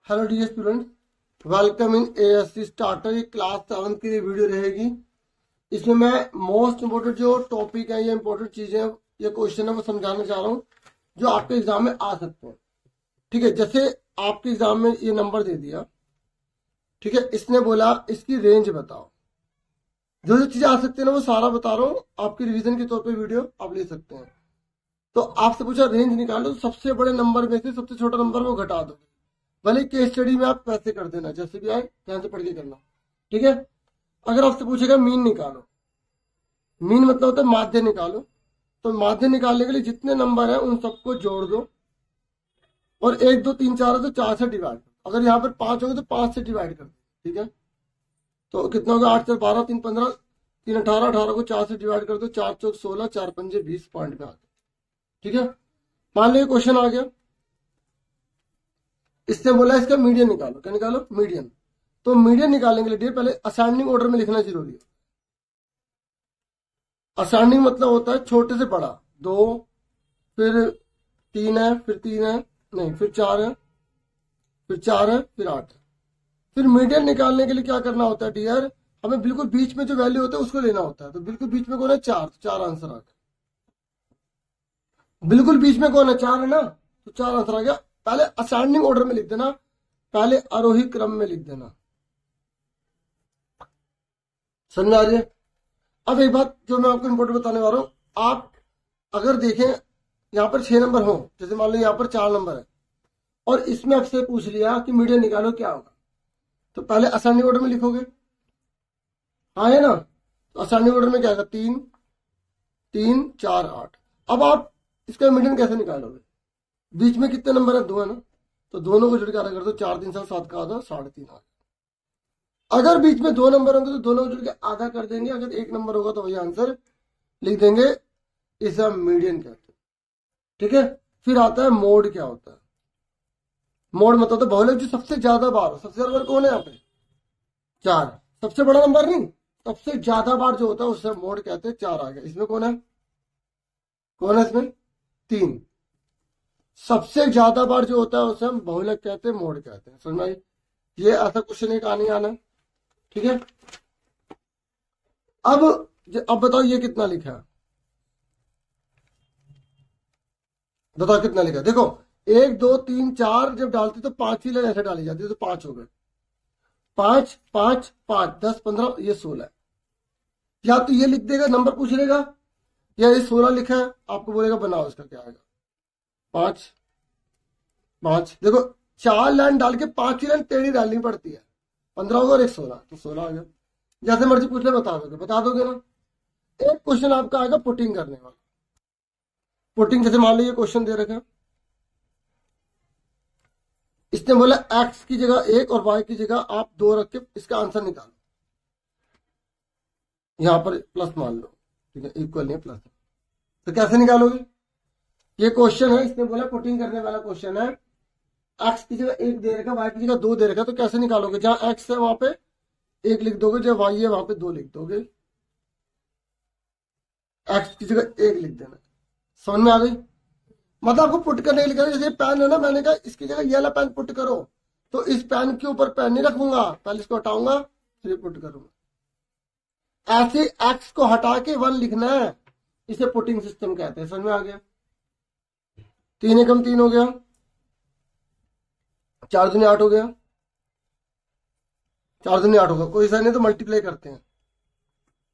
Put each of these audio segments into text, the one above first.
Hello dear student, welcome in ASC starter. ये class 7 की video रहेगी। इसमें मैं मोस्ट इम्पोर्टेंट जो टॉपिक है या इम्पोर्टेंट चीजें या क्वेश्चन है वो समझाना चाह रहा हूँ जो आपके एग्जाम में आ सकते हैं। ठीक है, जैसे आपके एग्जाम में ये नंबर दे दिया, ठीक है, इसने बोला इसकी रेंज बताओ। जो जो चीजें आ सकती है ना वो सारा बता रहा हूँ, आपकी रिवीजन के तौर पर वीडियो आप ले सकते हैं। तो आपसे पूछा रेंज निकालो, तो सबसे बड़े नंबर में से सबसे छोटा नंबर वो घटा दो। भले केस स्टडी में आप पैसे कर देना, जैसे भी आए ध्यान से पढ़ के करना। ठीक है, अगर आपसे पूछेगा मीन निकालो, मीन मतलब होता है माध्य निकालो। तो माध्य निकालने के लिए जितने नंबर है उन सबको जोड़ दो और 1 2 3 4 है तो 4 से डिवाइड करो। अगर यहाँ पर 5 होगा तो 5 से डिवाइड कर दो। ठीक है, तो कितना होगा 8 4 12 3 15 3 18, 18 को 4 से डिवाइड कर दो, 4 चौक 16, 4 पंजे 20 पॉइंट पे आ गए। ठीक है, मान लीजिए क्वेश्चन आ गया, इसने बोला इसका मीडियन निकालो। क्या निकालो? मीडियन। तो मीडियन निकालने के लिए पहले असेंडिंग ऑर्डर में लिखना जरूरी है। असेंडिंग मतलब होता है छोटे से बड़ा, 2 फिर 3 है, फिर 3 है, नहीं फिर 4 है, फिर 4 है, फिर 8 है। फिर मीडियन निकालने के लिए क्या करना होता है डियर, हमें बिल्कुल बीच में जो वैल्यू होता है उसको लेना होता है। तो बिल्कुल बीच में कौन है? 4। तो 4 आंसर आ गया। बिल्कुल बीच में कौन है? 4 है ना, तो 4 आंसर आ गया। पहले असेंडिंग ऑर्डर में लिख देना, पहले आरोही क्रम में लिख देना। समझ में आ रही है? अब एक बात जो मैं आपको इंपोर्टेंट बताने वाला हूं, आप अगर देखें यहाँ पर 6 नंबर हो, जैसे मान लो यहाँ पर 4 नंबर है और इसमें आपसे पूछ लिया कि मीडियन निकालो, क्या होगा? तो पहले असेंडिंग ऑर्डर में लिखोगे, हाँ है ना। तो असेंडिंग ऑर्डर में क्या होगा? 3 3 4 8। अब आप इसका मीडियन कैसे निकालोगे? बीच में कितने नंबर है? 2 है ना, तो दोनों को जुड़ के आधा कर दो, 4 3 7 7 का आधा 3.5 आ गया। अगर बीच में 2 नंबर होंगे तो दोनों को जुड़ के आधा कर देंगे, अगर 1 नंबर होगा तो वही आंसर लिख देंगे, इसे हम मीडियन कहते हैं। ठीक है, फिर आता है मोड। क्या होता है मोड? मतलब होता है बहुलक जो सबसे ज्यादा बार हो। सबसे ज्यादा बार कौन है यहाँ पे? 4। सबसे बड़ा नंबर नहीं, सबसे ज्यादा बार जो होता है उससे मोड कहते हैं। 4 आ गया। इसमें कौन है? कौन है इसमें? 3। सबसे ज्यादा बार जो होता है उसे हम बहुलक कहते हैं, मोड कहते हैं। समझ में आई? ये ऐसा क्वेश्चन एक आने आना। ठीक है, अब बताओ ये कितना लिखा है? बताओ कितना लिखा है? देखो 1 2 3 4 जब डालते तो 5 ही लाइन ऐसे डाली जाती है, तो 5 हो गए। 5 5 5 10 15, ये 16 है। या तो ये लिख देगा, नंबर पूछ लेगा, या ये 16 लिखा है, आपको बोलेगा बनाओ इसका क्या आएगा। 5 5, देखो 4 लाइन डाल के 5 ही लाइन टेढ़ी डालनी पड़ती है। 15 होगा और एक 16, तो 16 आ गया। जैसे मर्जी पूछ ले, बता दोगे ना। एक क्वेश्चन आपका आएगा पुटिंग करने वाला। पुटिंग जैसे मान लो ये क्वेश्चन दे रखा है, इसने बोला x की जगह 1 और y की जगह आप 2 रख के इसका आंसर निकालो। यहां पर प्लस मान लो, ठीक है, इक्वल नहीं प्लस। तो कैसे निकालोगे? ये क्वेश्चन है, इसने बोला पुटिंग करने वाला क्वेश्चन है। x की जगह 1 दे रखा, y की जगह 2 दे रखा, तो कैसे निकालोगे? जहां x है वहां पे 1 लिख दोगे, जहां y है वहां पे 2 लिख दोगे। x की जगह 1 लिख देना। समझ में आ गई? मतलब आपको पुट करने के लिए, जैसे पेन है ना, मैंने कहा इसकी जगह ये वाला पेन पुट करो, तो इस पेन के ऊपर पेन नहीं रखूंगा, पहले इसको हटाऊंगा फिर पुट करूंगा। ऐसे एक्स को हटा के 1 लिखना है, इसे पुटिंग सिस्टम कहते हैं। समझ में आ गया? 3 एकम 3 हो गया, 4 दूनी 8 हो गया, 4 दूनी 8 होगा, कोई सा नहीं तो मल्टीप्लाई करते हैं।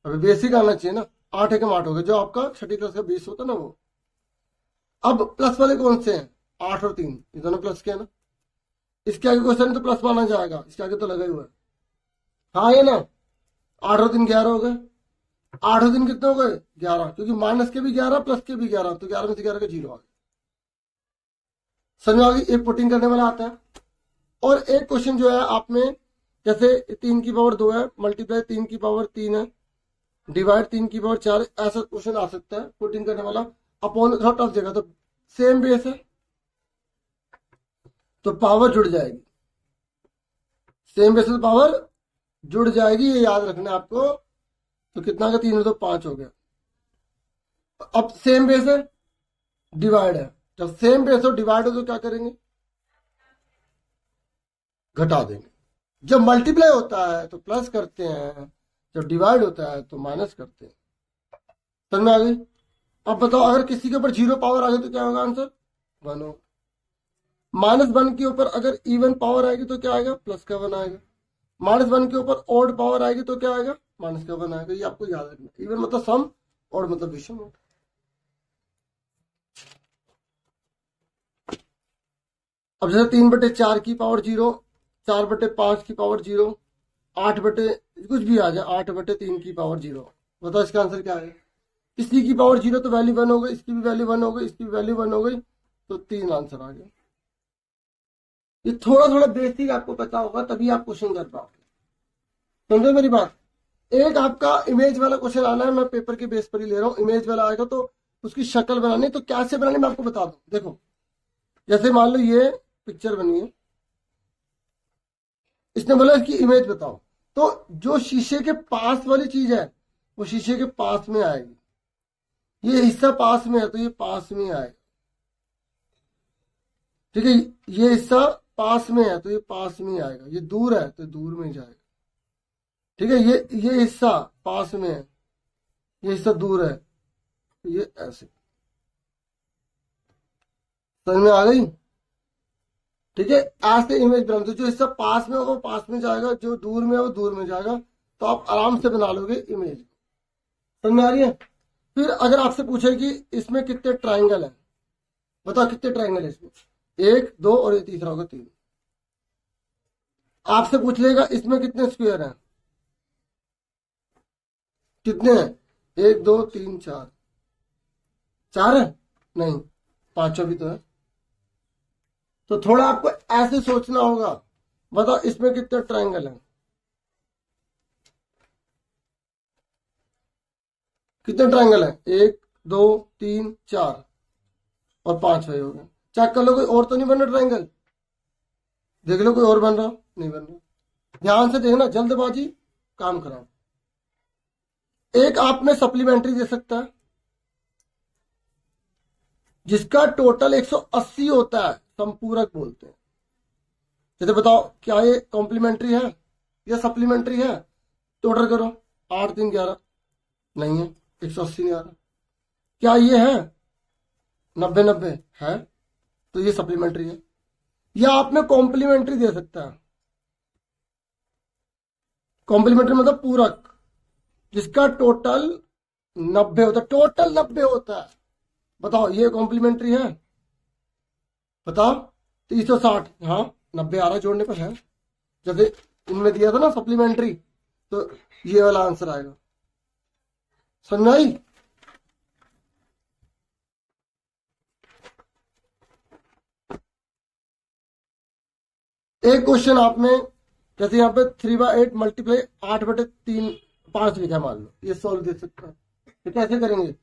अभी बेसिक आना चाहिए ना। 8 एकम 8 हो गया, जो आपका छठी क्लास का 20 होता है ना वो। अब प्लस वाले कौन से हैं? 8 और 3, ये दोनों प्लस के है ना। इसके आगे क्वेश्चन तो प्लस माना जाएगा, इसके आगे तो लगा ही हुआ है। हाँ ये ना, 8 और 3 11 हो गए। 8 और 3 कितने हो गए? 11, क्योंकि माइनस के भी 11 प्लस के भी 11, तो 11 में से 11 का 0 आ गया। समझ में आ गई? एक पुटिंग करने वाला आता है। और एक क्वेश्चन जो है आप में, जैसे 3 की पावर 2 है, मल्टीप्लाई 3 की पावर 3 है, डिवाइड 3 की पावर 4, ऐसा क्वेश्चन आ सकता है पुटिंग करने वाला। अपॉन थोड़ा टफ जगह, तो सेम बेस है तो पावर जुड़ जाएगी। सेम बेस से पावर जुड़ जाएगी, ये याद रखना है आपको। तो कितना का 3 है तो 5 हो गया। अब सेम बेस है, डिवाइड है। जब सेम बेस हो डिवाइड हो तो क्या करेंगे? घटा देंगे। जब मल्टीप्लाई होता है तो प्लस करते हैं, जब डिवाइड होता है तो माइनस करते हैं। समझ में आ गई? अब बताओ, अगर किसी के ऊपर 0 पावर आ गई तो क्या होगा आंसर? 1 होगा। -1 के ऊपर अगर इवन पावर आएगी तो क्या आएगा? प्लस का 1 आएगा। -1 के ऊपर ऑड पावर आएगी तो क्या आएगा? माइनस का 1 आएगा। ये आपको याद रखना। इवन मतलब सम, ऑड मतलब विषम। अब जैसे 3/4 की पावर 0, 4/5 की पावर 0, 8 बटे कुछ भी आ जाए, 8/3 की पावर 0। बताओ इसका आंसर क्या है? किसी की पावर 0 तो वैल्यू 1 हो गई, इसकी भी वैल्यू 1 हो गई, इसकी भी वैल्यू 1 हो गई, तो 3 आंसर आ गया। ये थोड़ा थोड़ा बेसिक आपको पता होगा तभी आप क्वेश्चन कर पाओगे। समझो मेरी बात? एक आपका इमेज वाला क्वेश्चन आना है, मैं पेपर के बेस पर ही ले रहा हूँ। इमेज वाला आएगा तो उसकी शक्ल बनानी, तो कैसे बनानी मैं आपको बता दूं। देखो, जैसे मान लो ये पिक्चर बनी है, इसने बोला इसकी इमेज बताओ, तो जो शीशे के पास वाली चीज है वो शीशे के पास में आएगी। ये हिस्सा पास में है तो ये पास में आएगा। ठीक है, ये हिस्सा पास में है तो ये पास में आएगा। ये दूर है तो दूर में जाएगा। ठीक है, ये हिस्सा पास में है, ये हिस्सा दूर है, तो ये ऐसे। समझ में आ गई? ठीक है, ऐसे इमेज बनाते, जो हिस्सा पास में होगा वो पास में जाएगा, जो दूर में है वो दूर में जाएगा। तो आप आराम से बना लोगे इमेज। समझ में आ रही है? फिर अगर आपसे पूछे कि इसमें कितने ट्राइंगल है, बताओ कितने ट्राइंगल है इसमें? 1, 2 और ये तीसरा होगा 3। आपसे पूछ लेगा इसमें कितने स्क्वायर हैं, कितने हैं? 1, 2, 3, 4। 4 है? नहीं, 5 भी तो है। तो थोड़ा आपको ऐसे सोचना होगा। बताओ इसमें कितने ट्राइंगल हैं? कितने ट्राइंगल हैं? 1, 2, 3, 4 और 5 वही हो गए। चेक कर लो, कोई और तो नहीं बन रहा ट्राइंगल? देख लो, कोई और बन रहा? नहीं बन रहा। ध्यान से देखना, जल्दबाजी काम कराओ। एक आप में सप्लीमेंट्री दे सकता है जिसका टोटल 180 होता है, संपूरक बोलते हैं। जैसे बताओ, क्या ये कॉम्प्लीमेंट्री है या सप्लीमेंट्री है? टोटल करो, 8, 3, 11। नहीं है, 180 नहीं आ रहा। क्या ये है 90, 90 है, तो ये सप्लीमेंट्री है। या आप में कॉम्प्लीमेंट्री दे सकता है। कॉम्प्लीमेंट्री मतलब पूरक, जिसका टोटल 90 होता है, टोटल 90 होता है। बताओ ये कॉम्प्लीमेंट्री है? बताओ। 360, हाँ 90 आ रहा जोड़ने पर है। जैसे इनमें दिया था ना सप्लीमेंट्री, तो ये वाला आंसर आएगा। समझ में आई? एक क्वेश्चन आप में, जैसे यहाँ पे 3/8 मल्टीप्लाई 8/3 5 लिखा है, मान लो, ये सोल्व दे सकता है। तो कैसे करेंगे?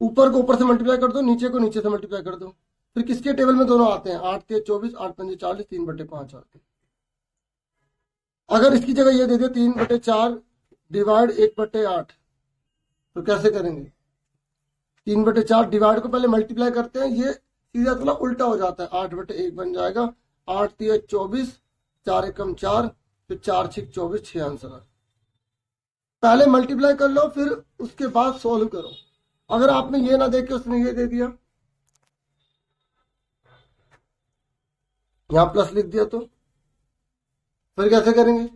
ऊपर को ऊपर से मल्टीप्लाई कर दो, नीचे को नीचे से मल्टीप्लाई कर दो। फिर किसके टेबल में दोनों आते हैं? 8 3 24, 8 5 40, 3/5 आते हैं। अगर इसकी जगह ये दे दिया 3/4 डिवाइड 1/8, तो कैसे करेंगे? 3/4 डिवाइड को पहले मल्टीप्लाई करते हैं, ये सीधा थोड़ा उल्टा हो जाता है, 8/1 बन जाएगा। 8 3 24, 4 एकम 4, फिर 4 6 24, 6 आंसर है। पहले मल्टीप्लाई कर लो, फिर उसके बाद सोल्व करो। अगर आपने ये ना देखे उसने ये दे दिया, यहां प्लस लिख दिया, तो फिर कैसे करेंगे?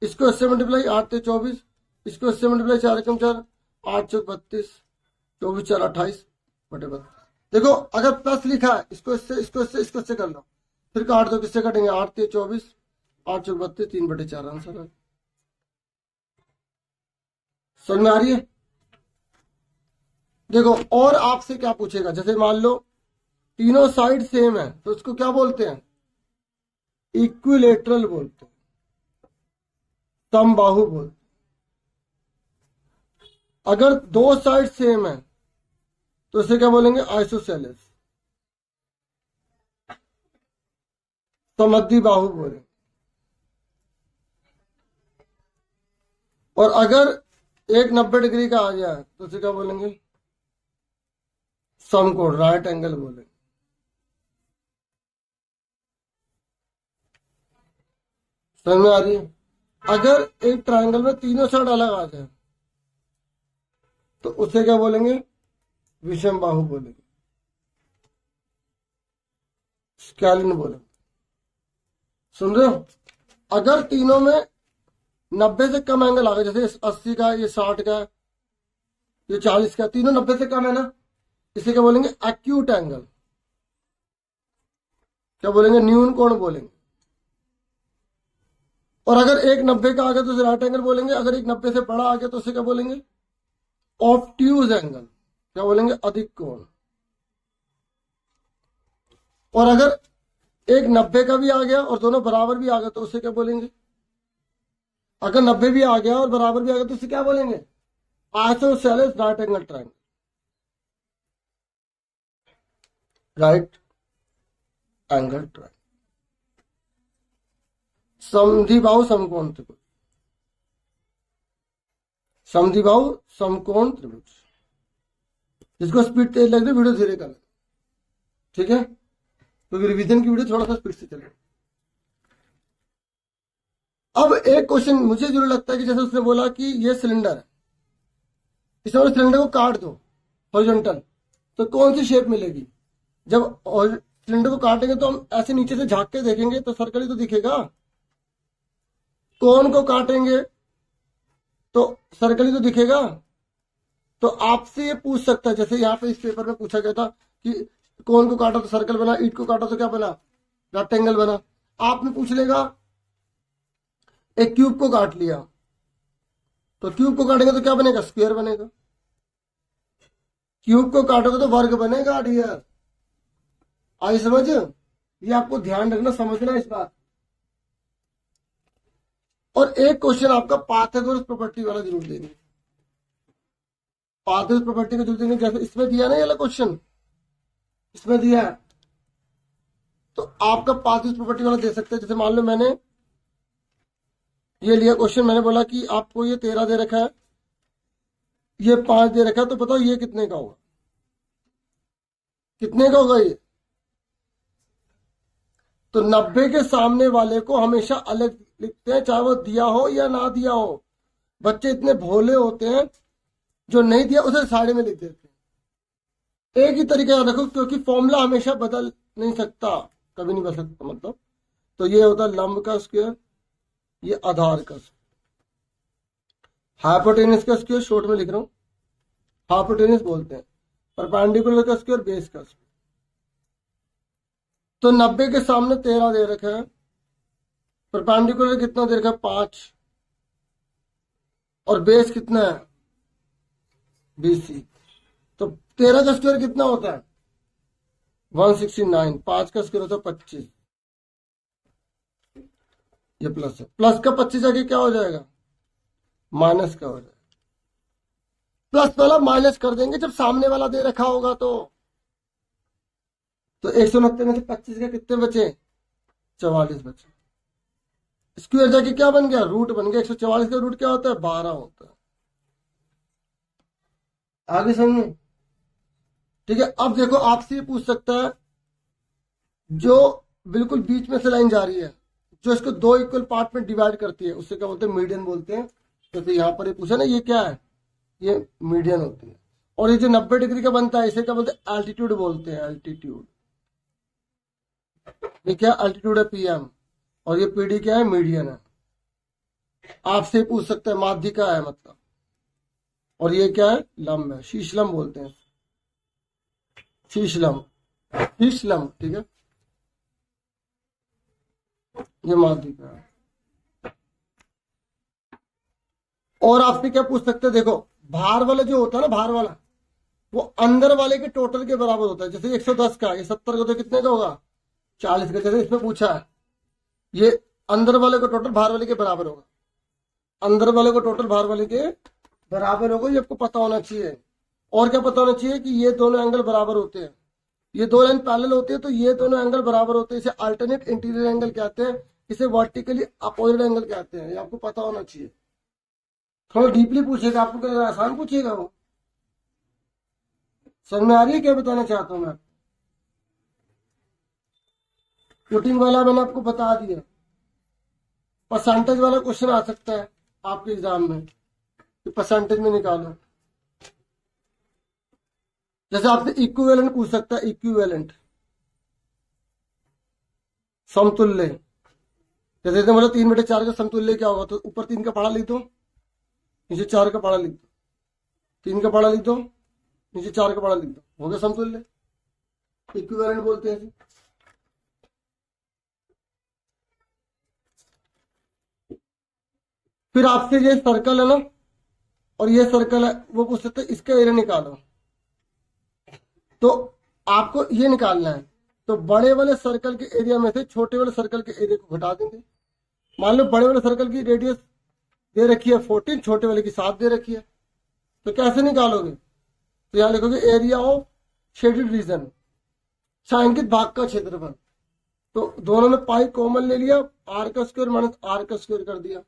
इसको इससे मल्टीप्लाई 8 3 24, इसको इससे मल्टीप्लाई 4 एकम 4, 8 4 32, 24 4 28/32। देखो, अगर प्लस लिखा है, इसको इससे इसको इससे इसको इससे कर लो, फिर काट दो, किससे कटेंगे? 8 3 24, 8 4 32, 3/4 आंसर है। समझ में आ रही है? देखो, और आपसे क्या पूछेगा, जैसे मान लो तीनों साइड सेम है तो इसको क्या बोलते हैं? इक्विलेटरल बोलते हैं, समबाहु बोलते हैं। अगर दो साइड सेम है तो इसे क्या बोलेंगे? आइसोसेलेस, समद्वि बाहु बोलेंगे। और अगर एक 90 डिग्री का आ जाए तो इसे क्या बोलेंगे? समकोण, राइट एंगल बोलेंगे। समझ में आ रही है? अगर एक ट्रायंगल में तीनों साइड अलग आ जाए तो उसे क्या बोलेंगे? विषम बाहु बोलेंगे, स्केलिन बोलेंगे। सुन रहे हो? अगर तीनों में 90 से कम एंगल आ गया, जैसे 80 का, ये 60 का, ये 40 का, तीनों 90 से कम है ना, इसे क्या बोलेंगे? Acute angle. क्या बोलेंगे? न्यून कोण बोलेंगे। और अगर एक 90 का आ गया तो उसे राइट एंगल बोलेंगे। अगर एक 90 से बड़ा आ गया तो उसे क्या बोलेंगे? Obtuse angle. क्या बोलेंगे? अधिक कोण। और अगर एक 90 का भी आ गया और दोनों बराबर भी आ गए तो उसे क्या बोलेंगे? अगर 90 भी आ गया और बराबर भी आ गया तो उसे क्या बोलेंगे? Isosceles right angle triangle. Right angle triangle. समद्विबाहु समकोण त्रिभुज। समद्विबाहु समकोण त्रिभुज। जिसको स्पीड तेज लग रही है वीडियो धीरे कर, ठीक है? क्योंकि रिवीजन की वीडियो थोड़ा सा स्पीड से चले। अब एक क्वेश्चन मुझे जरूर लगता है कि जैसे उसने बोला कि ये सिलेंडर है, इस सिलेंडर को काट दो हॉरिजॉन्टल, तो कौन सी शेप मिलेगी? जब सिलेंडर को काटेंगे तो हम ऐसे नीचे से झांक के देखेंगे तो सर्कल ही तो दिखेगा। कोन को काटेंगे तो सर्कल ही तो दिखेगा। तो आपसे ये पूछ सकता है, जैसे यहाँ पे इस पेपर में पूछा गया था कि कोन को काटा तो सर्कल बना, ईंट को काटा तो क्या बना? रेक्टेंगल बना। आपने पूछ लेगा एक क्यूब को काट लिया, तो क्यूब को काटेंगे तो क्या बनेगा? स्क्वायर बनेगा। क्यूब को काटोगे तो वर्ग बनेगा डियर। आई समझ? ये आपको ध्यान रखना, समझना इस बात। और एक क्वेश्चन आपका पाइथागोरस प्रॉपर्टी वाला जरूर देंगे। पाइथागोरस प्रॉपर्टी का जरूर देंगे। जैसे इसमें दिया ना, ये वाला क्वेश्चन इसमें दिया है, तो आपका पाइथागोरस प्रॉपर्टी वाला दे सकते हैं। जैसे मान लो मैंने ये लिया क्वेश्चन, मैंने बोला कि आपको ये 13 दे रखा है, ये 5 दे रखा है, तो बताओ ये कितने का होगा? कितने का होगा ये? तो 90 के सामने वाले को हमेशा अलग लिखते हैं, चाहे वो दिया हो या ना दिया हो। बच्चे इतने भोले होते हैं, जो नहीं दिया उसे साइड में लिख देते हैं। एक ही तरीका याद रखो, क्योंकि फॉर्मूला हमेशा बदल नहीं सकता, कभी नहीं बदल सकता। मतलब तो ये होता है लंब का स्क्वायर, ये आधार का स्क्वायर। हाइपोटेनस का स्क्वायर शॉर्ट में लिख रहा हूं, हाइपोटेनस बोलते हैं। परपेंडिकुलर का स्क्वायर, बेस का स्क्वायर। तो 90 के सामने 13 दे रखा है, परपेंडिकुलर कितना दे रखा है? 5, और बेस कितना है? BC। तो 13 का स्क्वायर कितना होता है? 169। 5 का स्क्वायर होता है 25। ये प्लस है, प्लस का 25 आगे क्या हो जाएगा? माइनस का हो जाएगा। प्लस वाला माइनस कर देंगे जब सामने वाला दे रखा होगा। तो 169 में से 25 का कितने बचे? 44 बचे। स्क्वायर जाके क्या बन गया? रूट बन गया। 144 का रूट क्या होता है? 12 होता है। आगे समझे? ठीक है। अब देखो, आपसे ये पूछ सकता है, जो बिल्कुल बीच में से लाइन जा रही है, जो इसको दो इक्वल पार्ट में डिवाइड करती है, उससे क्या बोलते हैं? मीडियन बोलते हैं। जैसे यहाँ पर ये पूछा ना, ये क्या है? ये मीडियन होती है। और ये जो 90 डिग्री का बनता है, इसे क्या बोलते हैं? एल्टीट्यूड बोलते हैं। एल्टीट्यूड, ये क्या? एल्टीट्यूड है PM। और ये PD क्या है? मीडियन है। आपसे पूछ सकते हैं माध्यिका है मतलब। और ये क्या है? लंब है। शीशलम बोलते हैं, शीशलम, शीशलम। ठीक है, ये माध्यिका है। और आपसे क्या पूछ सकते हैं? देखो, भार वाला जो होता है ना, भार वाला, वो अंदर वाले के टोटल के बराबर होता है। जैसे 110 का, ये 70 का, तो कितने का होगा? 40 का। जैसे इसमें पूछा है, ये अंदर वाले को टोटल भार वाले के बराबर होगा। अंदर वाले को टोटल भार वाले के बराबर होगा, ये आपको पता होना चाहिए। और क्या पता होना चाहिए? कि ये दोनों एंगल बराबर होते हैं। ये दो लाइन पैरेलल होती है, तो ये दोनों एंगल बराबर होते हैं। इसे अल्टरनेट इंटीरियर एंगल कहते हैं, इसे वर्टिकली अपोजिट एंगल कहते हैं। ये आपको पता होना चाहिए। थोड़ा डीपली पूछेगा आपको, क्या आसान पूछेगा वो? समझ में आ रही है क्या बताना चाहता हूं मैं? पुटिंग वाला मैंने आपको बता दिया। परसेंटेज वाला क्वेश्चन आ सकता है आपके एग्जाम में कि परसेंटेज में निकालो। जैसे आपसे इक्विवेलेंट पूछ सकता है, इक्विवेलेंट समतुल्य। जैसे बोला 3/4 का समतुल्य क्या होगा, तो ऊपर 3 का पहाड़ा लिख दो, नीचे 4 का पहाड़ा लिख दो, 3 का पहाड़ा लिख दो, नीचे 4 का पहाड़ा लिख दो, हो गया समतुल्य, इक्विवेलेंट बोलते हैं। फिर आपसे ये सर्कल है ना, और ये सर्कल है, वो पूछ सकते हैं इसका एरिया निकालो। तो आपको ये निकालना है, तो बड़े वाले सर्कल के एरिया में से छोटे वाले सर्कल के एरिया को घटा देंगे। मान लो बड़े वाले सर्कल की रेडियस दे रखी है 14, छोटे वाले की 7 दे रखी है, तो कैसे निकालोगे? तो यहां लिखोगे एरिया ऑफ शेडेड रीजन, छायांकित भाग का क्षेत्रफल। तो दोनों में पाई कॉमन ले लिया, आर का स्क्वायर माइनस आर का स्क्वायर कर दिया।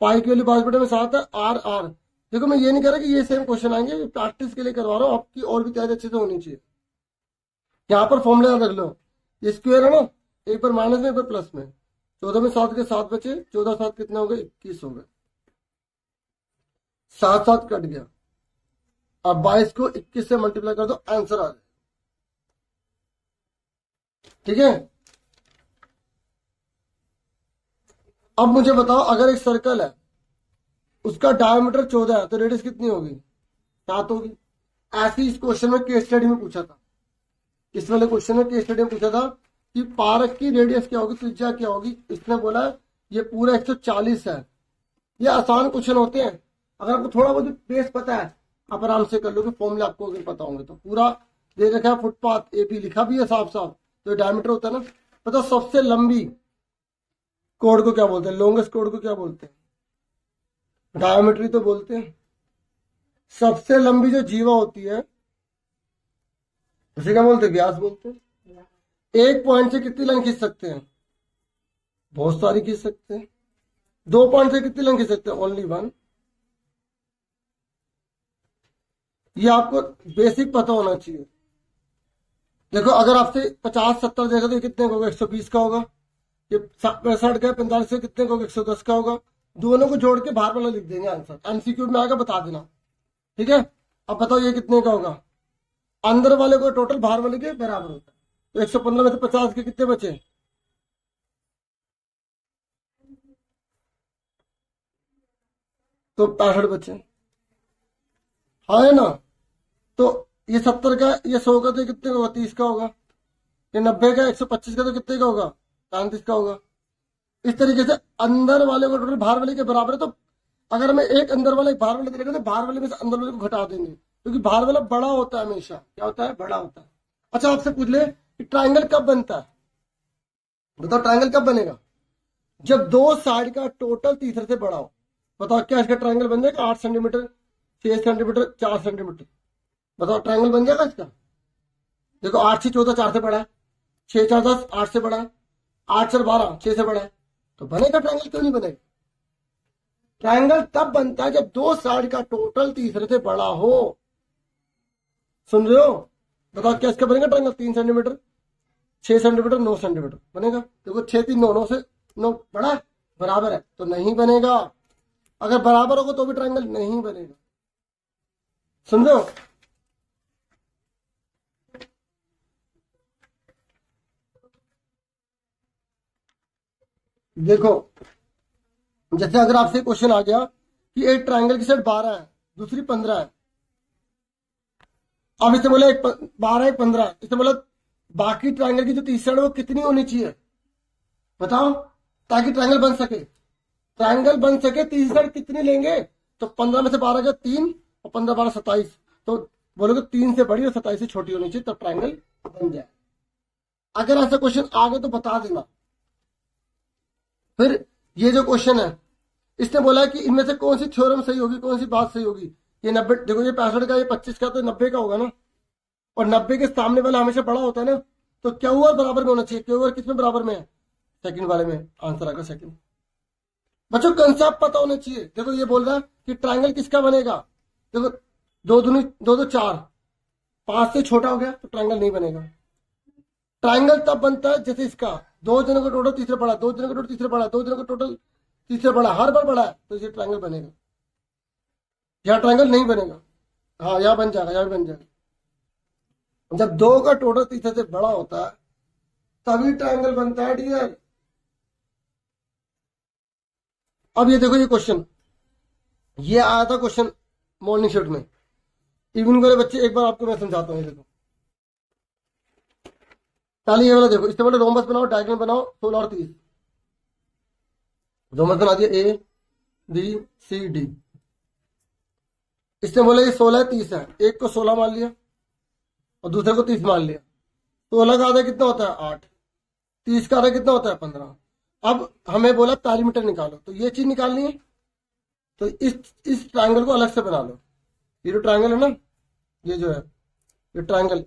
पाई के लिए 5 बटे में 7 है, आर आर। देखो मैं ये नहीं कह रहा कि ये सेम क्वेश्चन आएंगे, प्रैक्टिस के लिए करवा रहा हूँ, आपकी और भी तैयारी अच्छे से होनी चाहिए। यहाँ पर फॉर्मूला याद रख लो, ये स्क्वायर है ना, एक बार माइनस में एक बार प्लस में, 14 में 7 के 7 बचे, 14 7 कितने हो गए, 21 हो गए, 7 7 कट गया। अब 22 को 21 से मल्टीप्लाई कर दो, आंसर आ जाए। ठीक है, अब मुझे बताओ, अगर एक सर्कल है उसका डायमीटर 14 है तो रेडियस कितनी होगी, 7 होगी। ऐसे इस क्वेश्चन में केस स्टडी में पूछा था, इस वाले क्वेश्चन में केस स्टडी में पूछा था कि पारक की रेडियस क्या होगी, त्रिज्या क्या होगी। इसने बोला ये पूरा 140 है। ये आसान क्वेश्चन होते हैं, अगर आपको थोड़ा बहुत बेस पता है आप आराम से कर लोगे, फॉर्मूले आपको अगर पता होंगे तो। पूरा दे रखा है, फुटपाथ एपी लिखा भी है साफ साफ, तो डायमीटर होता है ना। पता सबसे लंबी कोड को क्या बोलते हैं, लॉन्गेस्ट कोड को क्या बोलते हैं, डायमीटर तो बोलते हैं। सबसे लंबी जो जीवा होती है उसे क्या बोलते हैं, व्यास बोलते हैं। एक पॉइंट से कितनी लाइन खींच सकते हैं, बहुत सारी खींच सकते हैं। 2 पॉइंट से कितनी लाइन खींच सकते हैं, ओनली 1। ये आपको बेसिक पता होना चाहिए। देखो अगर आपसे 50 70 देखा तो कितने का होगा, 120 का होगा। ये 65 का 45 से कितने का होगा, 110 का होगा। दोनों को जोड़ के बाहर वाला लिख देंगे आंसर, एमसीक्यू में आएगा, बता देना। ठीक है, अब बताओ ये कितने का होगा, अंदर वाले को टोटल बाहर वाले के बराबर होता है। तो 115 में से 50 के कितने बचे, तो 65 बचे, हाँ है ना। तो ये 70 का, ये 100 का, तो कितने का होगा, 30 का होगा। ये 90 का, 125 का, तो कितने का होगा, 35 का होगा। इस तरीके से अंदर वाले को टोटल बाहर वाले के बराबर है। तो अगर हमें एक अंदर वाला एक बाहर वाले देखेगा तो बाहर वाले में से अंदर वाले को घटा देंगे, क्योंकि बाहर वाला बड़ा होता है हमेशा। क्या होता है, बड़ा होता है। अच्छा आपसे पूछ ले कि ट्राइंगल कब बनता है, बताओ ट्राइंगल कब बनेगा, जब दो साइड का टोटल तीसरे से बड़ा हो। बताओ क्या इसका ट्राइंगल बन जाएगा, 8 सेंटीमीटर, 6 सेंटीमीटर, 4 सेंटीमीटर। बताओ ट्राइंगल बन जाएगा इसका। देखो 8 से 14 4 से बड़ा है, 6 4 10 8 से बड़ा है, 8 4 12 6 से बड़ा है, तो बनेगा ट्राइंगल, क्यों नहीं बनेगा। ट्राइंगल तब बनता है जब दो साइड का टोटल तीसरे से बड़ा हो। सुन रहे हो, बताओ क्या इसका बनेगा ट्राइंगल, 3 सेंटीमीटर, 6 सेंटीमीटर, 9 सेंटीमीटर बनेगा। देखो 6 3 9 9 से 9 बड़ा बराबर है, तो नहीं बनेगा। अगर बराबर होगा तो भी ट्राइंगल नहीं बनेगा। सुन रहे हो, देखो जैसे अगर आपसे क्वेश्चन आ गया कि एक ट्राइंगल की साइड 12 है, दूसरी 15 है। अब इसे बोला 12 एक 15, इसे बोला बाकी ट्राइंगल की जो तीसरी साइड है वो कितनी होनी चाहिए, बताओ, ताकि ट्राइंगल बन सके। ट्राइंगल बन सके तीसरी साइड कितनी लेंगे, तो 15 में से 12 का 3 और 15 12 27, तो बोलोगे 3 से बड़ी और 27 से छोटी होनी चाहिए, तब ट्राइंगल बन जाए। अगर ऐसा क्वेश्चन आ गया तो बता देना। फिर ये जो क्वेश्चन है, इसने बोला कि इनमें से कौन सी थ्योरम सही होगी, कौन सी बात सही होगी। ये 90, देखो ये 65 का, ये 25 का, तो 90 का होगा ना, और 90 के सामने वाला हमेशा बड़ा होता है ना, तो क्यू आर बराबर में होना चाहिए। क्यू आर किसमें बराबर में है, सेकंड वाले में, आंसर आएगा सेकंड। बच्चों कंसेप्ट पता होना चाहिए। देखो ये बोल रहा है कि ट्राइंगल किसका बनेगा, देखो 2 2 4, 5 से छोटा हो गया तो ट्राइंगल नहीं बनेगा। ट्राइंगल तब बनता है जैसे इसका दो जनों का टोटल तीसरे पड़ा, दो जनों का टोटल तीसरे पड़ा, दो जनों का टोटल तीसरे पड़ा, हर बार पड़ा है तो ये ट्राइंगल बनेगा। यहाँ ट्राइंगल नहीं बनेगा। हाँ यहाँ बन जाएगा, यहाँ भी बन जाएगा। जब दो का टोटल तीसरे से बड़ा होता है तभी ट्राइंगल बनता है डियर। अब ये देखो, ये क्वेश्चन ये आया था क्वेश्चन मॉर्निंग शिफ्ट में। इवनिंग वाले बच्चे एक बार आपको मैं समझाता हूँ। ये देखो पहले ये वाला देखो, इससे बोले रोमबस बनाओ, डायगोनल बनाओ 16 और 30। रोमबस बना दिया A B C D। इससे बोले ये 16 30 है, एक को 16 मान लिया और दूसरे को 30 मान लिया। 16 का आधा कितना होता है 8, 30 का आधा कितना होता है 15। अब हमें बोला पैरीमीटर निकालो, तो ये चीज निकालनी है। तो इस ट्रायंगल को अलग से बना लो। ये जो ट्रायंगल है ना, ये जो है ये ट्रायंगल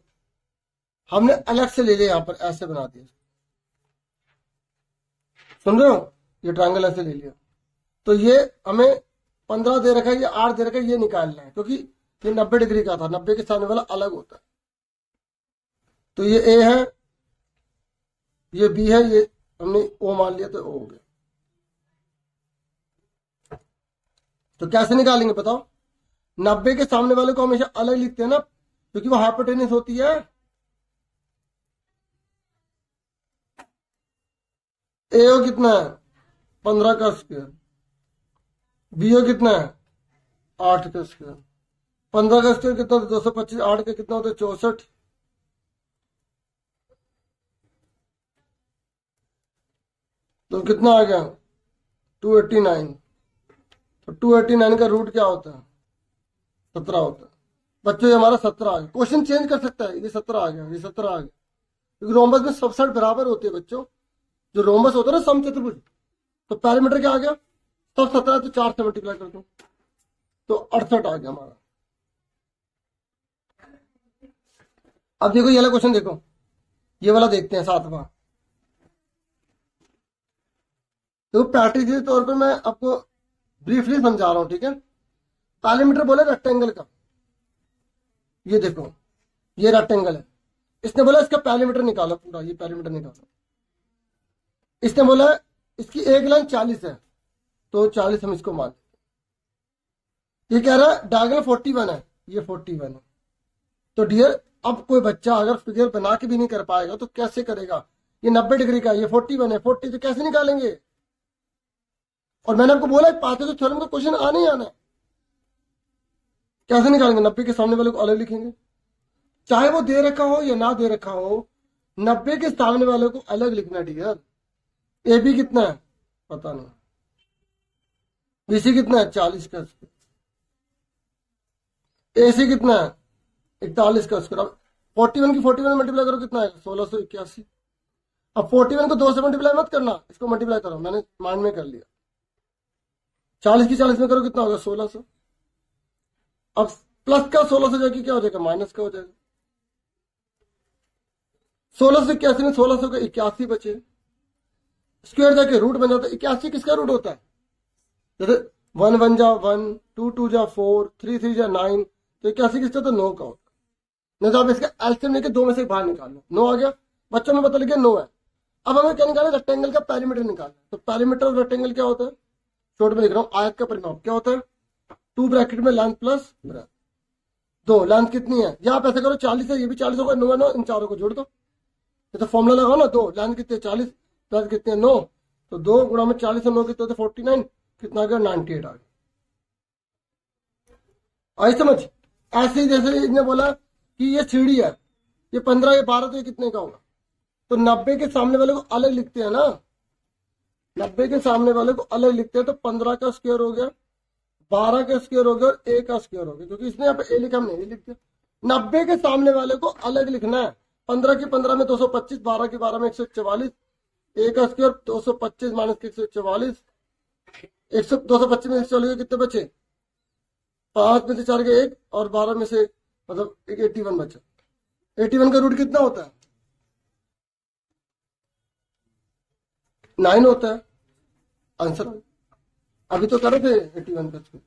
हमने अलग से ले लिया, यहां पर ऐसे बना दिया। सुन रहे हो, ये ट्रायंगल ऐसे ले लिया। तो ये हमें 15 दे रखा है, ये 8 दे रखा है, ये निकालना है क्योंकि ये 90 डिग्री का था, 90 के सामने वाला अलग होता है। तो ये A है, ये B है, ये हमने O मान लिया तो O हो गया। तो कैसे निकालेंगे बताओ? 90 के सामने वाले को हमेशा अलग लिखते हैं ना, क्योंकि वो हाइपोटेनस होती है। AO कितना है 15 का स्क्वायर, BO कितना है 8 का स्क्वायर। 15 का स्क्वायर कितना होता है 225, 8 का कितना होता है 64। तो कितना आ गया 289। तो 289 का रूट क्या होता है 17 होता है। बच्चों ये हमारा 17 आ गया। क्वेश्चन चेंज कर सकता है, ये 17 आ गया, ये 17 आ गया, क्योंकि रोमबस में सब साइड बराबर होती है बच्चों। जो रोमबस होता है ना समचतुर्भुज, तो पैरामीटर क्या आ गया, सब 17 तो 4 से मल्टीप्लाई कर दो तो 68 आ गया हमारा। अब देखो ये वाला क्वेश्चन देखो, ये वाला देखते हैं 7वां। तो प्रैक्टिस के तौर पे मैं आपको ब्रीफली समझा रहा हूं, ठीक है। पैरामीटर बोले रेक्टेंगल का, ये देखो ये रेक्टेंगल है, इसने बोला इसका पैरामीटर निकालो पूरा, ये पैरामीटर निकालो। इसने बोला इसकी एक लाइन 40 है तो 40 हम इसको मान लेते। ये कह रहा है डायगोनल 41 है, ये 41 है। तो डियर अब कोई बच्चा अगर फिगर बना के भी नहीं कर पाएगा तो कैसे करेगा? ये 90 डिग्री का, ये 41 है, 40 तो कैसे निकालेंगे? और मैंने आपको बोला पाइथागोरस थ्योरम का क्वेश्चन आने ही आना है। कैसे निकालेंगे? 90 के सामने वाले को अलग लिखेंगे, चाहे वो दे रखा हो या ना दे रखा हो, 90 के सामने वाले को अलग लिखना डियर। ए बी कितना है पता नहीं, बीसी कितना है 40 का स्क्वायर, ए सी कितना है 41 का स्क्वायर। अब 41 की 41 मल्टीप्लाई करो कितना है 1681। अब 41 को 2 से मल्टीप्लाई मत करना, इसको मल्टीप्लाई करो, मैंने माइंड में कर लिया। 40 की 40 में करो कितना होगा 1600। अब प्लस का 1600 जाके क्या हो जाएगा माइनस का हो जाएगा। 1681 में 1600 का 81 बचे, स्क्वायर जाके रूट बन जाता है। 81 किसका रूट होता है? जैसे 1 1 जा 1, 2 2 जा 4, 3 3 जा 9, तो 81 किसका होता है 9 का होता है। नहीं तो आप इसका एलसीएम लेके 2 में से बाहर निकाल लो, 9 आ गया। बच्चों में पता लगे 9 है। अब हमें क्या निकालना? रेक्टेंगल का पैरीमीटर निकालना। तो पैरीमीटर ऑफ रेक्टेंगल क्या होता है? शॉर्ट में लिख रहा हूँ, आयत का परिमाप क्या होता है 2 ब्रैकेट में लेंथ प्लस ब्रेथ। 2 लेंथ कितनी है? यहाँ आप ऐसा करो 40 है, ये भी 40 होगा, 9 है 9, इन चारों को जोड़ दो। ये तो फॉर्मूला लगाओ ना, 2 लेंथ कितनी है 40 प्लस कितने 9, तो 2 गुणा में 40 और 9 कितने होते 49, कितना आ गया 98 आ गया। आई समझ? ऐसे ही जैसे इसने बोला कि ये सीढ़ी है, ये 15 ये 12, तो ये कितने का होगा? तो 90 के सामने वाले को अलग लिखते हैं ना, 90 के सामने वाले को अलग लिखते हैं। तो 15 का स्क्वायर हो गया, 12 का स्क्वायर हो गया और A का स्क्वायर हो गया, क्योंकि इसने यहाँ पे A लिखा, हमने A लिख दिया। 90 के सामने वाले को अलग लिखना है। 15 की 15 में 225, 12 की 12 में 144, A का स्क्वायर 225 माइनस 144, 225 में 144 कितने बचे? 5 में से 4 के 1 और 12 में से मतलब 81 बचा। 81 का रूट कितना होता है 9 होता है। आंसर अभी तो करे थे 81 का स्क्वायर।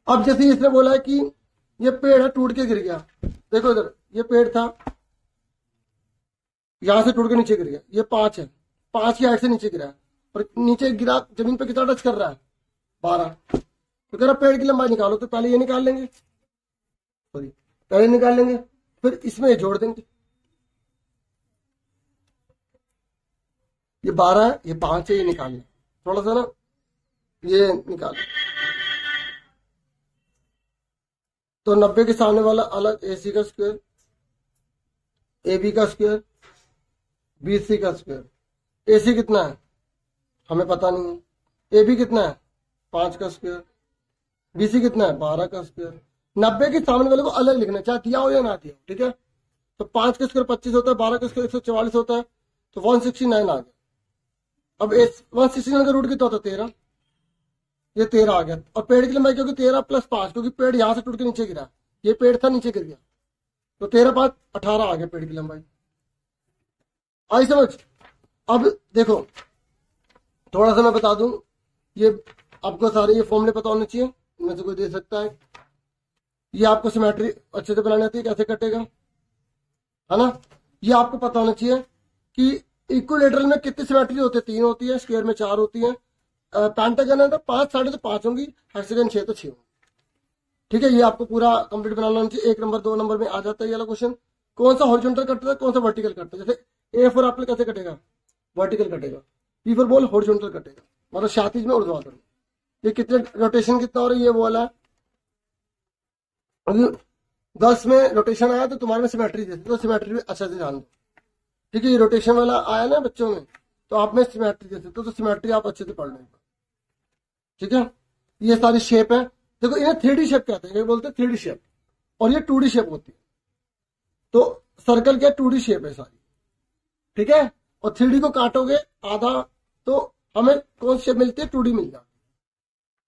अब जैसे इसने बोला है कि ये पेड़ है टूट के गिर गया, देखो इधर ये पेड़ था यहां से टूट के नीचे गिर गया, ये 5 है, 5 की हाइट से नीचे गिरा है और नीचे गिरा जमीन पे कितना टच कर रहा है 12। तो कह रहा पेड़ की लंबाई निकालो, तो पहले ये निकाल लेंगे, सॉरी पहले निकाल लेंगे, फिर इसमें ये जोड़ देंगे, ये 12 है, ये 5 है, ये निकालना थोड़ा सा ना, ये निकाल। तो 90 के सामने वाला अलग AC का स्क्वायर, AB का स्क्वायर, BC का स्क्वायर। AC कितना है हमें पता नहीं है, AB कितना है 5 का स्क्वायर, BC कितना है 12 का स्क्वायर। 90 के सामने वाले को अलग लिखना है, चाहे दिया हो या ना दिया हो, ठीक है। तो 5 का स्क्वायर 25 होता है, 12 का स्क्वायर 144 होता है, तो 169 आ गया। अब 169 का रूट कितना होता है 13, ये 13 आ गया। और पेड़ की लंबाई क्योंकि 13 + 5, क्योंकि पेड़ यहां से टूट के नीचे गिरा, ये पेड़ था नीचे गिर गया, तो 13 + 5 18 आ गया पेड़ की लंबाई। आई समझ। अब देखो थोड़ा सा मैं बता दूं, ये आपको सारे ये फॉर्मूले पता होने चाहिए, इनमें से कोई दे सकता है। ये आपको सिमेट्री अच्छे से बनानी आती है, कैसे कटेगा, है ना। ये आपको पता होना चाहिए कि इक्विलेटरल में कितनी सिमेट्री होती है, 3 होती है, स्क्वायर में 4 होती है, पेंटागन है तो 5 साढ़े तो 5 होंगी, हेक्सागन 6 तो 6 होंगी, ठीक है। ये आपको पूरा कंप्लीट बनाना चाहिए। 1 नंबर 2 नंबर में आ जाता है ये वाला क्वेश्चन, कौन सा हॉरिजॉन्टल कटता है कौन सा वर्टिकल कटता है। जैसे A4 आपने कैसे कटेगा, वर्टिकल कटेगा, P4 बॉल हॉरिजॉन्टल कटेगा, मतलब क्षैतिज में ऊर्ध्वाधर। ये कितने रोटेशन कितना हो रहा है, ये वो वाला। अभी 10 में रोटेशन आया तो तुम्हारे में सिमेट्री देते, तो सिमेट्री भी अच्छा से जान दो, ठीक है। ये रोटेशन वाला आया ना बच्चों में, तो आप में सिमेट्री देते तो सिमेट्री आप अच्छे से पढ़ लेंगे, ठीक है। ये सारी शेप है, देखो इन्हें 3D शेप कहते हैं, बोलते हैं 3D शेप, और ये 2D शेप होती है। तो सर्कल क्या 2D शेप है सारी, ठीक है। और 3D को काटोगे आधा तो हमें कौन सी शेप मिलती है, 2D मिल जाती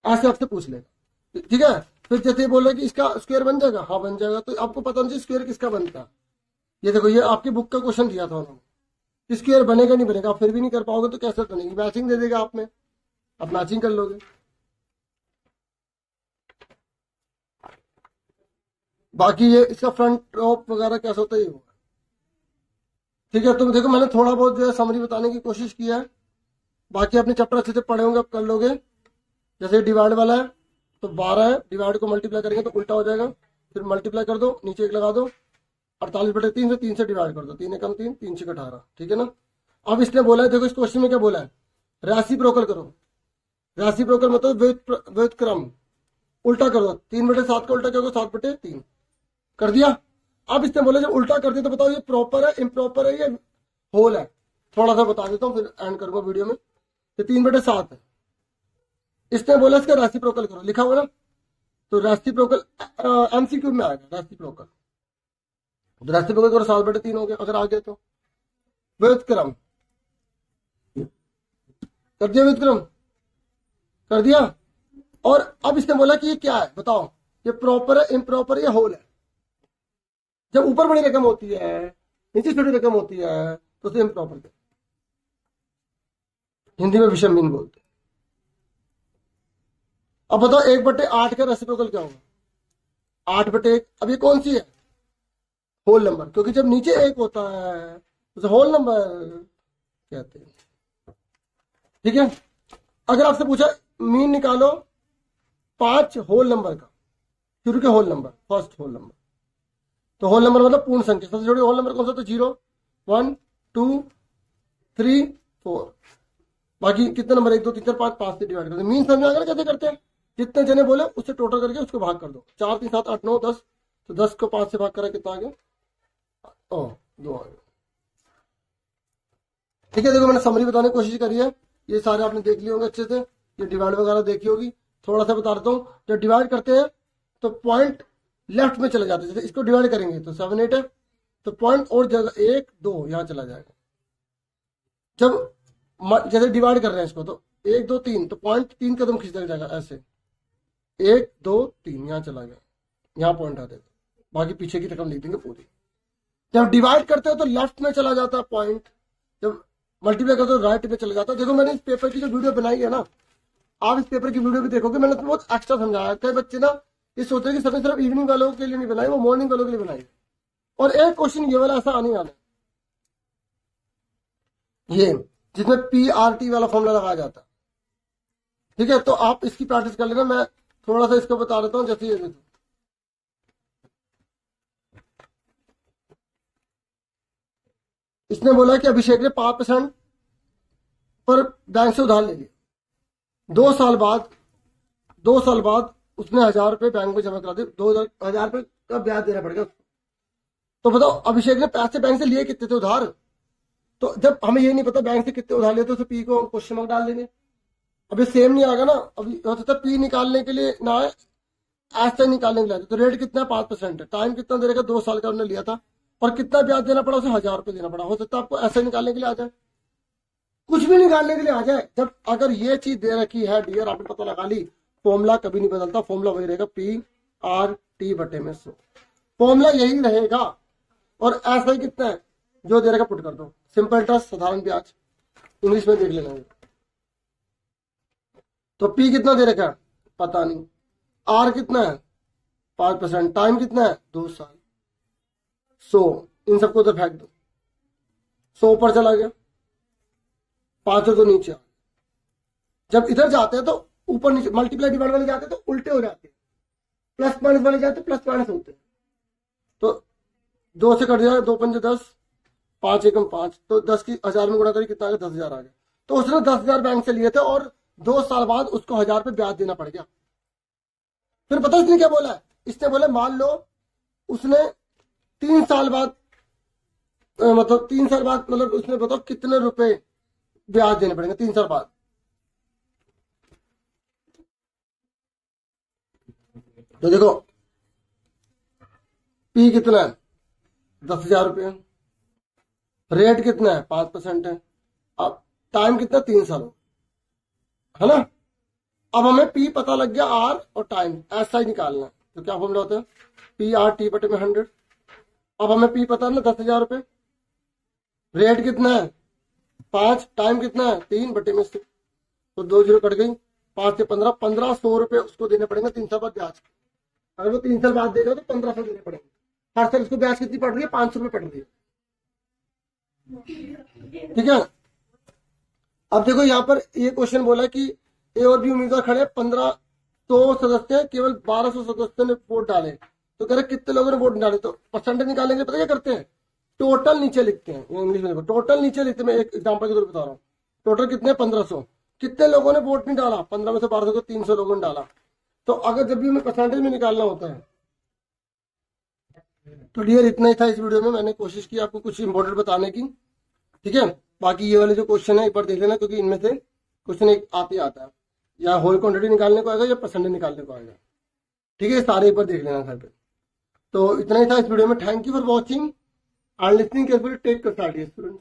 है, ऐसे आपसे पूछ लेगा, ठीक है। फिर जैसे बोले कि इसका स्क्वायर बन जाएगा, हाँ बन जाएगा, तो आपको पता नहीं स्क्वायर किसका बनता है। ये देखो ये आपकी बुक का क्वेश्चन दिया था उन्होंने, स्क्वायर बनेगा नहीं बनेगा, आप फिर भी नहीं कर पाओगे तो कैसे बनेगी, मैचिंग दे देगा आप में, आप मैचिंग कर लोगे। बाकी ये इसका फ्रंट टॉप वगैरह कैसा होता है ये होगा, ठीक है। तुम देखो मैंने थोड़ा बहुत जो है समरी बताने की कोशिश किया है, बाकी अपने चैप्टर अच्छे से पढ़े होंगे, आप कर लोगे। जैसे डिवाइड वाला है तो 12 है, डिवाइड को मल्टीप्लाई करेंगे तो उल्टा हो जाएगा, फिर मल्टीप्लाई कर दो, नीचे 1 लगा दो, 48/3 से 3 से डिवाइड कर दो, 3 एकम 3, 3 6 18, ठीक है ना। अब इसने बोला है, देखो इस क्वेश्चन में क्या बोला है, रेसिप्रोकल करो। रेसिप्रोकल मतलब व्युत्क्रम, उल्टा कर दो, 3/7 का उल्टा क्या होगा 7/3 कर दिया। अब इसने बोला जब उल्टा कर दिया तो बताओ ये प्रॉपर है इम्प्रॉपर है, ये होल है। थोड़ा सा बता देता हूँ फिर एंड करूंगा वीडियो में। ये 3/7 है, इसने बोला इसका रेसिप्रोकल करो, लिखा हुआ ना, तो रेसिप्रोकल MCQ में आएगा रेसिप्रोकल, तो रेसिप्रोकल करो 7/3 हो गया, अगर आ गया तो व्युत्क्रम कर दिया, व्युत्क्रम कर दिया। और अब इसने बोला कि ये क्या है बताओ, ये प्रॉपर है इम्प्रॉपर है या होल है। जब ऊपर बड़ी रकम होती है नीचे छोटी रकम होती है तो उसे इम्प्रॉपर कहते हैं, हिंदी में विषम भिन्न बोलते हैं। अब बताओ 1/8 का रेसिप्रोकल क्या होगा, 8/1। अब ये कौन सी है, होल नंबर, क्योंकि जब नीचे 1 होता है उसे होल नंबर कहते हैं, ठीक है। अगर आपसे पूछा मीन निकालो 5 होल नंबर का, शुरू के whole number, first whole number, तो होल नंबर मतलब पूर्ण संख्या, सबसे छोटी होल नंबर कौन सा, तो 0 1 2 3 4, बाकी कितने नंबर 1 2 3 4 5, 5 से डिवाइड करते हैं। मीन समझ आएगा कैसे करते हैं, जितने जने बोले उससे टोटल करके उसको भाग कर दो, 4 3 7 8 9 10, तो 10 को 5 से भाग करा कितना आ गया, 2 आ गया, ठीक है। देखो मैंने समरी बताने की कोशिश करी है, ये सारे आपने देख लिए होंगे अच्छे से, ये डिवाइड वगैरह देखी होगी। थोड़ा सा बता देता हूँ, जब डिवाइड करते हैं तो पॉइंट लेफ्ट में चले जाते हैं, जैसे इसको डिवाइड करेंगे तो 7 8 है, तो पॉइंट और जगह 1 2 यहाँ चला जाएगा। जब जैसे डिवाइड कर रहे हैं इसको तो 1 2 3, तो पॉइंट 3 कदम खींच जाएगा ऐसे, 1 2 3 यहाँ चला गया, यहाँ पॉइंट आ जाएगा, बाकी पीछे की रकम लिख देंगे पूरी। जब डिवाइड करते हो तो लेफ्ट में चला जाता है पॉइंट, जब मल्टीप्लाई करते हो राइट में चला जाता है। देखो मैंने इस पेपर की जो वीडियो बनाई है ना, आप इस पेपर की वीडियो भी देखोगे, मैंने तो बहुत एक्स्ट्रा समझाया। कई बच्चे ना ये सोच रहे कि सर सिर्फ इवनिंग वालों के लिए नहीं बनाई, वो मॉर्निंग वालों के लिए बनाई। और एक क्वेश्चन ये वाला ऐसा आने वाला है, ये जिसमें PRT वाला फॉर्मूला लगाया जाता है। ठीक है, तो आप इसकी प्रैक्टिस कर लेना। मैं थोड़ा सा इसको बता देता हूँ। जैसे ये देखो, इसने बोला कि अभिषेक ने 5% पर बैंक से उधार ले लिया। 2 साल बाद उसने 1,000 रुपये बैंक में जमा करा दिए। 2,000 रुपये का ब्याज देना पड़ेगा। तो बताओ अभिषेक ने पैसे बैंक से लिए कितने थे उधार? तो जब हमें ये नहीं पता बैंक से कितने उधार लिए, तो उसे पी को क्वेश्चन मार्क डाल देंगे। अभी सेम नहीं आएगा ना। अभी हो सकता है पी निकालने के लिए ना आए, ऐसे निकालने के लिए आए। तो रेट कितना है? 5% है। टाइम कितना दे रहेगा? 2 साल का उन्होंने लिया था। और कितना ब्याज देना पड़ा? उसे 1,000 रुपये देना पड़ा। हो सकता है आपको ऐसे निकालने के लिए आ जाए, कुछ भी निकालने के लिए आ जाए। जब अगर ये चीज दे रखी है डियर, आपने पता लगा ली, फॉर्मूला कभी नहीं बदलता। फॉर्मूला वही रहेगा, PRT बटे में 100। फॉर्मूला यही रहेगा। और ऐसा ही कितना है जो दे रखा पुट कर दो। सिंपल इंटरेस्ट, साधारण ब्याज, इंग्लिश में देख लेना। तो P कितना दे रखा है? पता नहीं। R कितना है? 5%। टाइम कितना है? 2 साल। 100, इन सबको उधर फेंक दो। 100 ऊपर चला गया, 5 तो नीचे आ। जब इधर जाते हैं तो ऊपर नीचे मल्टीप्लाई डिवाइड वाले जाते हैं तो उल्टे हो जाते हैं। प्लस माइनस वाले जाते हैं प्लस माइनस होते हैं। तो 2 से कट जाए, 2 पंजे 10, 5 एकम 5। तो 10 की 1,000 में गुणा करी, कितना आ गया? 10,000 आ गया। तो उसने 10,000 बैंक से लिए थे और 2 साल बाद उसको 1,000 रुपये ब्याज देना पड़ गया। फिर पता इसने क्या बोला है? इसने बोला मान लो उसने 3 साल बाद, मतलब 3 साल बाद, मतलब उसने बताओ कितने रुपए ब्याज देने पड़ेंगे 3 साल बाद। तो देखो P कितना है? 10,000 रुपये। रेट कितना है? 5% है। अब टाइम कितना? 3 साल, है ना। अब हमें P पता लग गया, R और टाइम ऐसा ही निकालना है। तो क्या फॉर्मूला होता है? PRT बटे में 100। अब हमें P पता है ना, 10,000 रुपये। रेट कितना है? 5। टाइम कितना है? 3 बटे में 100। तो 2 जीरो कट गई। 5 से 15, 1,500 रुपये उसको देने पड़ेंगे 3 साल बाद ब्याज। अगर वो 3 साल बाद देगा तो 1,500 देने पड़ेंगे। हर साल उसको ब्याज कितनी पड़ रही है? 500 रुपये पड़ रही है। ठीक है। अब देखो यहाँ पर ये क्वेश्चन बोला कि ए और बी उम्मीदवार खड़े, 1,500 सदस्य, केवल 1,200 सदस्यों ने वोट डाले। तो कह रहे कितने लोगों ने वोट डाले। तो परसेंटेज निकालने के लिए पता क्या करते हैं? टोटल नीचे लिखते हैं। इंग्लिश में देखो, टोटल नीचे लिखते हैं। मैं एक एग्जांपल के तौर पर बता रहा हूँ। टोटल कितने? 1,500। कितने लोगों ने वोट नहीं डाला? 15 में से 1200 को 300 लोगों ने डाला। तो अगर जब भी हमें परसेंटेज में निकालना होता है। तो डियर इतना ही था इस वीडियो में। मैंने कोशिश की आपको कुछ इंपॉर्टेंट बताने की। ठीक है, बाकी ये वाले जो क्वेश्चन है एक बार देख लेना, क्योंकि इनमें से क्वेश्चन एक आते आता है, या होल क्वांटिटी निकालने को आएगा या परसेंटेज निकालने को आएगा। ठीक है, सारे एक बार देख लेना घर पे। तो इतना ही था इस वीडियो में। Thank you for watching and listening carefully. Take care students.